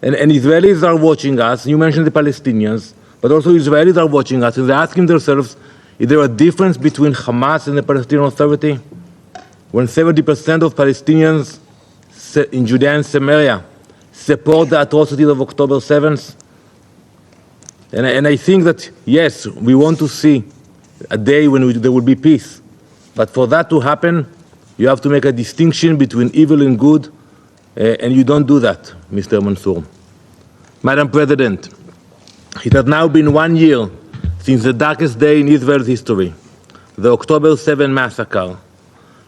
And Israelis are watching us. You mentioned the Palestinians, but also Israelis are watching us, and they're asking themselves, is there a difference between Hamas and the Palestinian Authority? When 70% of Palestinians in Judea and Samaria support the atrocities of October 7th? And I think that, yes, we want to see a day when there will be peace. But for that to happen, you have to make a distinction between evil and good, and you don't do that, Mr. Mansour. Madam President, it has now been 1 year since the darkest day in Israel's history, the October 7 massacre,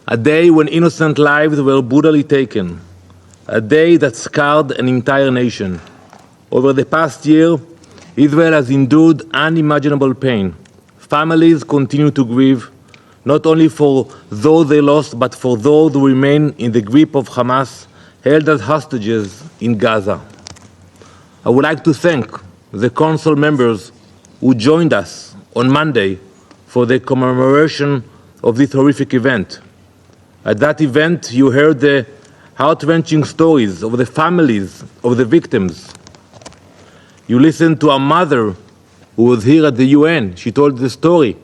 a day when innocent lives were brutally taken, a day that scarred an entire nation. Over the past year, Israel has endured unimaginable pain. Families continue to grieve, not only for those they lost, but for those who remain in the grip of Hamas, held as hostages in Gaza. I would like to thank the Council members who joined us on Monday for the commemoration of this horrific event. At that event, you heard the heart-wrenching stories of the families of the victims. You listened to a mother who was here at the UN. She told the story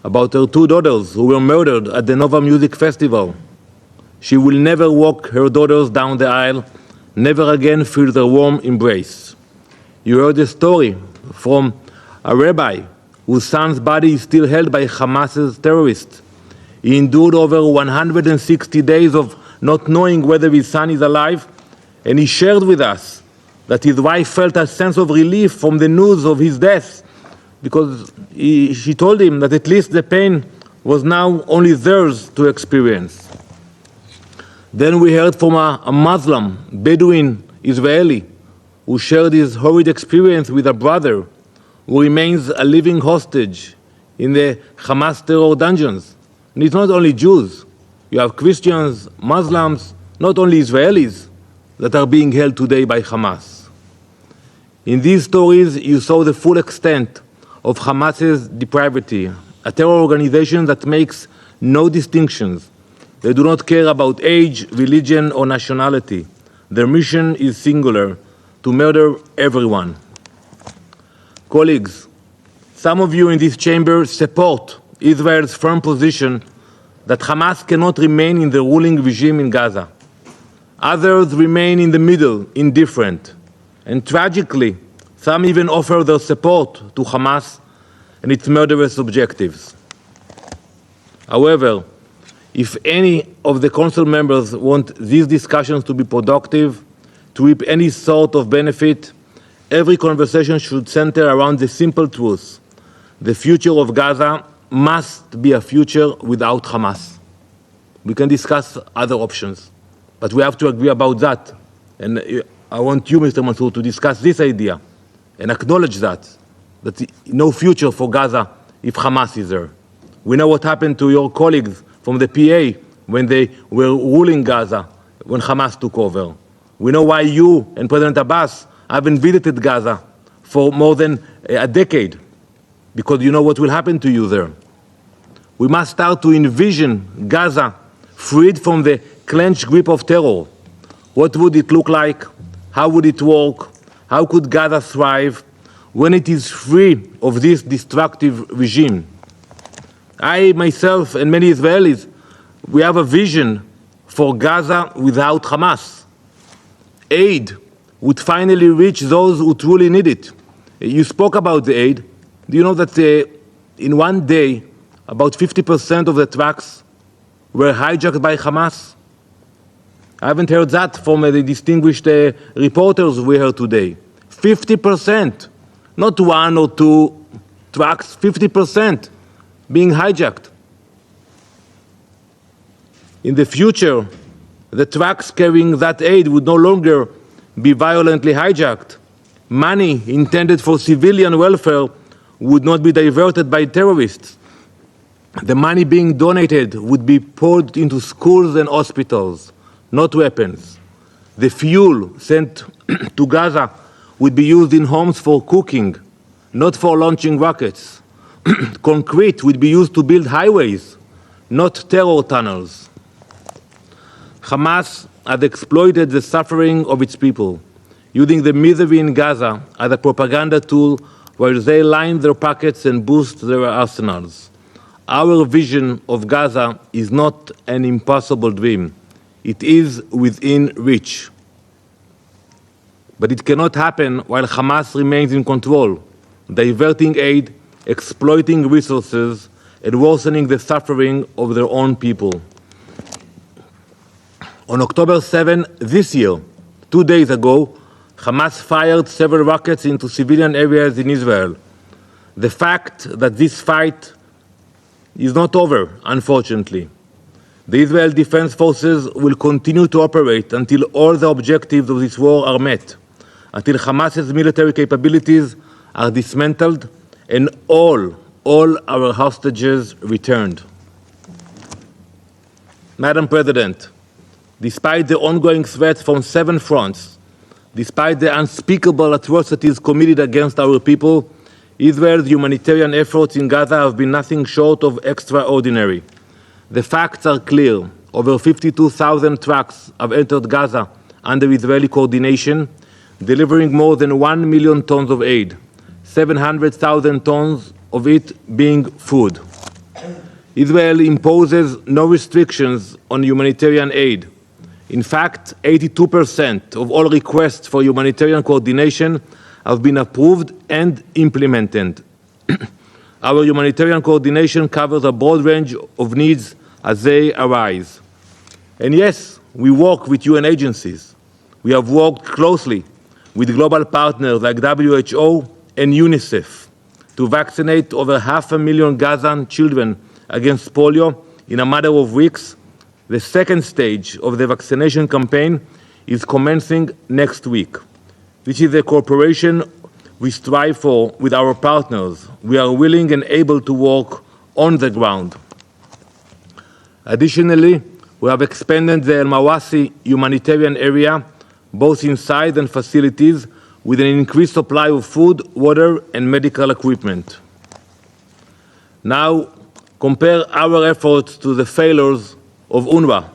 about her 2 daughters who were murdered at the Nova Music Festival. She will never walk her daughters down the aisle, never again feel their warm embrace. You heard a story from a rabbi whose son's body is still held by Hamas's terrorists. He endured over 160 days of not knowing whether his son is alive, and he shared with us that his wife felt a sense of relief from the news of his death, because she told him that at least the pain was now only theirs to experience. Then we heard from a Muslim, Bedouin Israeli, who shared his horrid experience with a brother who remains a living hostage in the Hamas terror dungeons. And it's not only Jews. You have Christians, Muslims, not only Israelis, that are being held today by Hamas. In these stories, you saw the full extent of Hamas's depravity, a terror organization that makes no distinctions. They do not care about age, religion, or nationality. Their mission is singular: to murder everyone. Colleagues, some of you in this chamber support Israel's firm position that Hamas cannot remain in the ruling regime in Gaza. Others remain in the middle, indifferent. And tragically, some even offer their support to Hamas and its murderous objectives. However, if any of the Council members want these discussions to be productive, to reap any sort of benefit, every conversation should center around the simple truth: the future of Gaza must be a future without Hamas. We can discuss other options, but we have to agree about that. And I want you, Mr. Mansour, to discuss this idea and acknowledge that no future for Gaza if Hamas is there. We know what happened to your colleagues from the PA when they were ruling Gaza when Hamas took over. We know why you and President Abbas haven't visited Gaza for more than a decade, because you know what will happen to you there. We must start to envision Gaza freed from the clenched grip of terror. What would it look like? How would it work? How could Gaza thrive when it is free of this destructive regime? I, myself, and many Israelis, we have a vision for Gaza without Hamas. Aid would finally reach those who truly need it. You spoke about the aid. Do you know that in one day, about 50% of the trucks were hijacked by Hamas? I haven't heard that from the distinguished reporters we heard today. 50%, not 1 or 2 trucks, 50% being hijacked. In the future, the trucks carrying that aid would no longer be violently hijacked. Money intended for civilian welfare would not be diverted by terrorists. The money being donated would be poured into schools and hospitals, not weapons. The fuel sent to Gaza would be used in homes for cooking, not for launching rockets. Concrete would be used to build highways, not terror tunnels. Hamas has exploited the suffering of its people. using the misery in Gaza as a propaganda tool where they line their pockets and boost their arsenals. Our vision of Gaza is not an impossible dream. It is within reach. But it cannot happen while Hamas remains in control, diverting aid, exploiting resources, and worsening the suffering of their own people. On October 7 this year, 2 days ago, Hamas fired several rockets into civilian areas in Israel. The fact that this fight is not over, unfortunately. The Israel Defense Forces will continue to operate until all the objectives of this war are met, until Hamas's military capabilities are dismantled and all our hostages returned. Madam President, despite the ongoing threats from 7 fronts, despite the unspeakable atrocities committed against our people, Israel's humanitarian efforts in Gaza have been nothing short of extraordinary. The facts are clear. Over 52,000 trucks have entered Gaza under Israeli coordination, delivering more than 1 million tons of aid, 700,000 tons of it being food. Israel imposes no restrictions on humanitarian aid. In fact, 82% of all requests for humanitarian coordination have been approved and implemented. Our humanitarian coordination covers a broad range of needs as they arise. And yes, we work with UN agencies. We have worked closely with global partners like WHO and UNICEF to vaccinate over 500,000 Gazan children against polio in a matter of weeks. The second stage of the vaccination campaign is commencing next week. This is a cooperation we strive for with our partners. We are willing and able to work on the ground. Additionally, we have expanded the El Mawasi humanitarian area, both inside and facilities, with an increased supply of food, water, and medical equipment. Now, compare our efforts to the failures of UNRWA.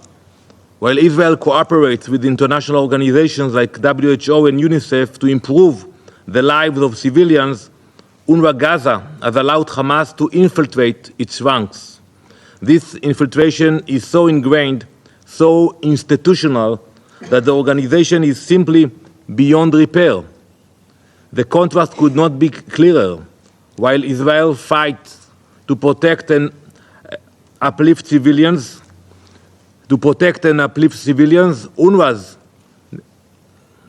While Israel cooperates with international organizations like WHO and UNICEF to improve the lives of civilians, UNRWA Gaza has allowed Hamas to infiltrate its ranks. This infiltration is so ingrained, so institutional, that the organization is simply beyond repair. The contrast could not be clearer. While Israel fights to protect and uplift civilians, UNRWA's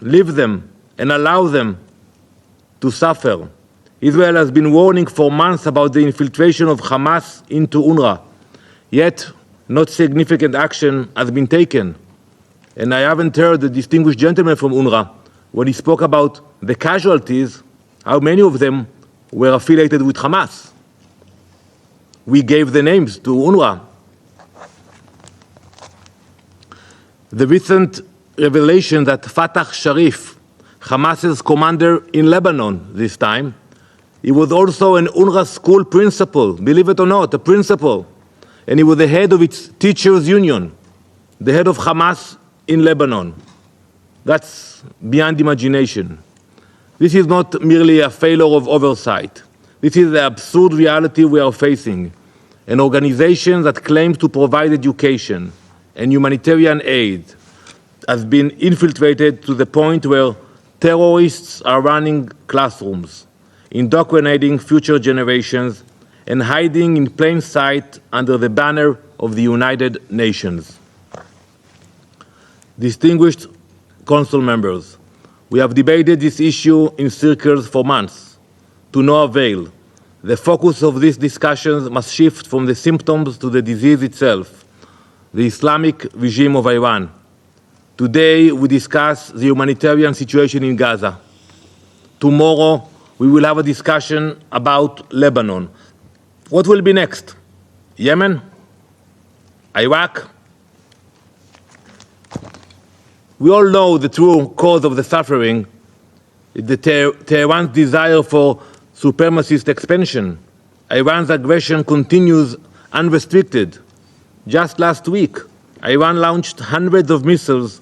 leave them and allow them to suffer. Israel has been warning for months about the infiltration of Hamas into UNRWA, yet not significant action has been taken. And I haven't heard the distinguished gentleman from UNRWA, when he spoke about the casualties, how many of them were affiliated with Hamas. We gave the names to UNRWA. The recent revelation that Fatah Sharif, Hamas's commander in Lebanon this time, he was also an UNRWA school principal, believe it or not, a principal. And he was the head of its teachers' union, the head of Hamas in Lebanon. That's beyond imagination. This is not merely a failure of oversight. This is the absurd reality we are facing. An organization that claims to provide education and humanitarian aid has been infiltrated to the point where terrorists are running classrooms, indoctrinating future generations, and hiding in plain sight under the banner of the United Nations. Distinguished Council members, we have debated this issue in circles for months, to no avail. The focus of these discussions must shift from the symptoms to the disease itself, the Islamic regime of Iran. Today, we discuss the humanitarian situation in Gaza. Tomorrow, we will have a discussion about Lebanon. What will be next? Yemen? Iraq? We all know the true cause of the suffering, Tehran's desire for supremacist expansion. Iran's aggression continues unrestricted. Just last week, Iran launched hundreds of missiles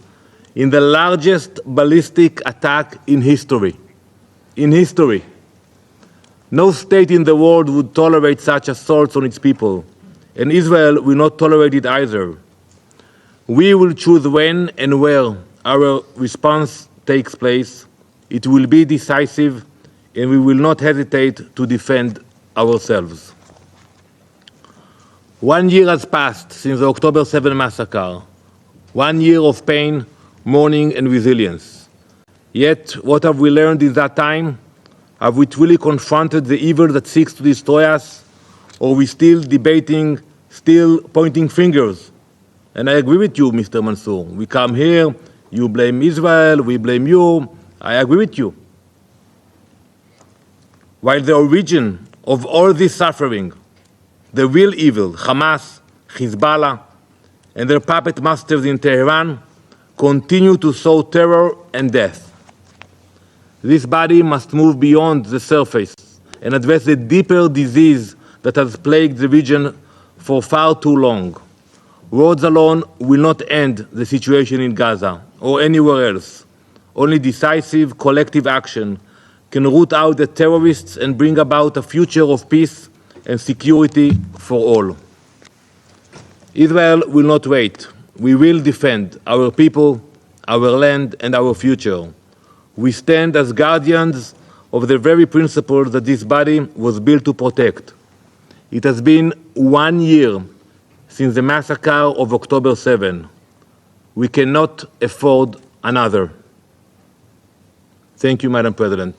in the largest ballistic attack in history. In history. No state in the world would tolerate such assaults on its people, and Israel will not tolerate it either. We will choose when and where our response takes place. It will be decisive, and we will not hesitate to defend ourselves. 1 year has passed since the October 7 massacre. 1 year of pain, mourning, and resilience. Yet, what have we learned in that time? Have we truly confronted the evil that seeks to destroy us? Or are we still debating, still pointing fingers? And I agree with you, Mr. Mansour. We come here, you blame Israel, we blame you. I agree with you. While the origin of all this suffering, the real evil, Hamas, Hezbollah, and their puppet masters in Tehran, continue to sow terror and death. This body must move beyond the surface and address the deeper disease that has plagued the region for far too long. Words alone will not end the situation in Gaza or anywhere else. Only decisive collective action can root out the terrorists and bring about a future of peace and security for all. Israel will not wait. We will defend our people, our land, and our future. We stand as guardians of the very principles that this body was built to protect. It has been 1 year since the massacre of October 7. We cannot afford another. Thank you, Madam President.